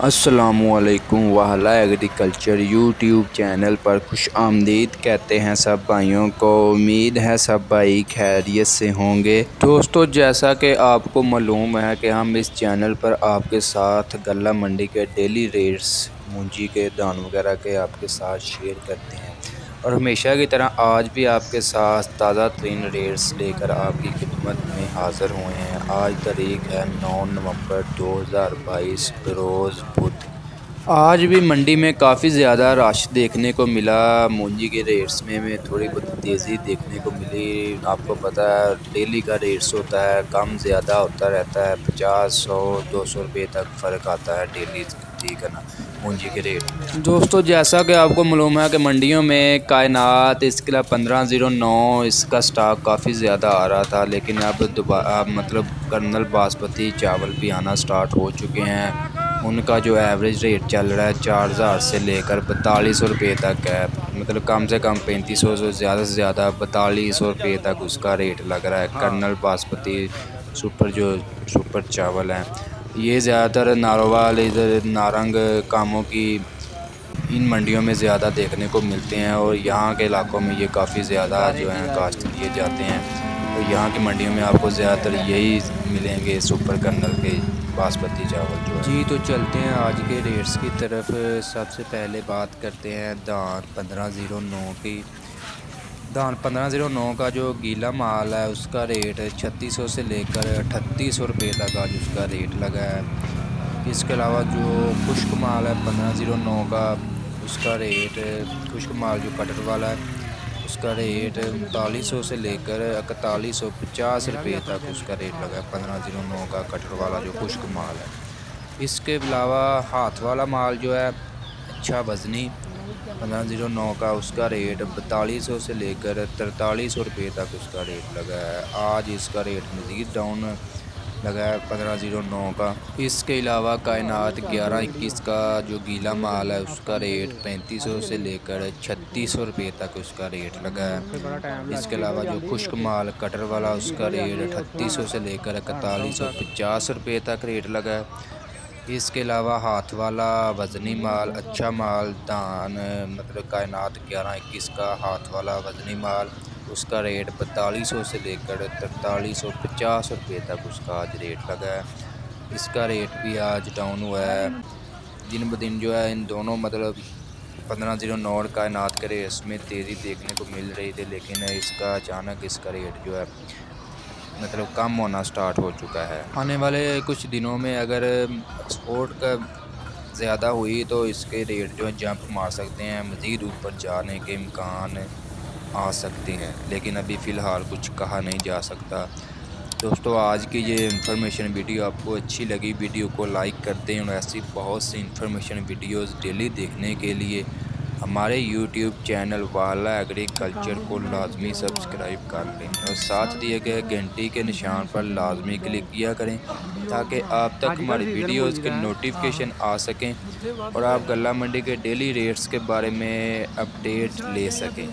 अस्सलामुअलैकुम वाला agriculture YouTube channel पर खुश आमदीद कहते हैं सब भाइयों को। उम्मीद है सब भाई खैरियत से होंगे। दोस्तों, जैसा कि आपको मालूम है कि हम इस चैनल पर आपके साथ गल्ला मंडी के डेली रेट्स, मूंजी के दान वगैरह के आपके साथ शेयर करते हैं और हमेशा की तरह आज भी आपके साथ ताज़ा तरीन रेट्स लेकर आपकी खिदमत में हाज़िर हुए हैं। आज तारीख़ है 9 नवंबर 2022 रोज़ बुध। आज भी मंडी में काफ़ी ज़्यादा रश देखने को मिला। मूंजी के रेट्स में थोड़ी बहुत तेज़ी देखने को मिली। आपको पता है डेली का रेट्स होता है, कम ज़्यादा होता रहता है, 50, 100, 200 रुपये तक फ़र्क आता है डेली, ठीक है ना, मूंजी के रेट। दोस्तों, जैसा कि आपको मालूम है कि मंडियों में कायनात इसके लिए 1509 इसका स्टॉक काफ़ी ज़्यादा आ रहा था, लेकिन अब मतलब कर्नल बासमती चावल भी आना स्टार्ट हो चुके हैं। उनका जो एवरेज रेट चल रहा है 4000 से लेकर 4200 रुपये तक है। मतलब कम से कम 3500 से ज़्यादा 4200 रुपये तक उसका रेट लग रहा है। कर्नल बासमती सुपर चावल हैं, ये ज़्यादातर नारोवाल, इधर नारंग, कामों की इन मंडियों में ज़्यादा देखने को मिलते हैं और यहाँ के इलाकों में ये काफ़ी ज़्यादा जो है काश्त किए जाते हैं। तो यहाँ की मंडियों में आपको ज़्यादातर यही मिलेंगे, सुपर कर्नल के बासमती चावल जो है। जी, तो चलते हैं आज के रेट्स की तरफ। सबसे पहले बात करते हैं धान 1509 की। धान 1509 का जो गीला माल है उसका रेट 3600 से लेकर 3800 रुपये तक आज उसका रेट लगा है। इसके अलावा जो खुश्क माल है 1509 का, उसका रेट खुश्क माल जो कटर वाला है उसका रेट 3900 से लेकर 4150 रुपये तक उसका रेट लगा है। 1509 का कटर वाला जो खुश्क माल है। इसके अलावा हाथ वाला माल जो है अच्छा वज़नी 1509 का, उसका रेट 4200 से लेकर 4300 रुपये तक उसका रेट लगा है। आज इसका रेट मज़ीद डाउन लगा है 1509 का। इसके अलावा कायनात 1121 का जो गीला माल है उसका रेट 3500 से लेकर 3600 रुपये तक उसका रेट लगा है। इसके अलावा जो खुश्क माल कटर वाला उसका रेट 3800 से लेकर 4150 रुपये तक रेट लगा है। इसके अलावा हाथ वाला वज़नी माल, अच्छा माल धान, मतलब कायनात 1121 का हाथ वाला वज़नी माल, उसका रेट 4200 से लेकर 4350 रुपये तक उसका आज रेट लगा है। इसका रेट भी आज डाउन हुआ है दिन ब दिन जो है। इन दोनों मतलब 1509 और कायनात के रेट्स में तेज़ी देखने को मिल रही थी, लेकिन इसका अचानक इसका रेट जो है मतलब कम होना स्टार्ट हो चुका है। आने वाले कुछ दिनों में अगर एक्सपोर्ट का ज़्यादा हुई तो इसके रेट जो है जंप मार सकते हैं, मज़ीद ऊपर जाने के इम्कान आ सकते हैं, लेकिन अभी फ़िलहाल कुछ कहा नहीं जा सकता। दोस्तों, आज की ये इन्फॉर्मेशन वीडियो आपको अच्छी लगी, वीडियो को लाइक कर दें और ऐसी बहुत सी इन्फॉर्मेशन वीडियोज़ डेली देखने के लिए हमारे YouTube चैनल वाला एग्रीकल्चर को लाजमी सब्सक्राइब कर लें और साथ दिए गए घंटी के निशान पर लाजमी क्लिक किया करें ताकि आप तक हमारी वीडियोज़ के नोटिफिकेशन आ सकें और आप गल्ला मंडी के डेली रेट्स के बारे में अपडेट ले सकें।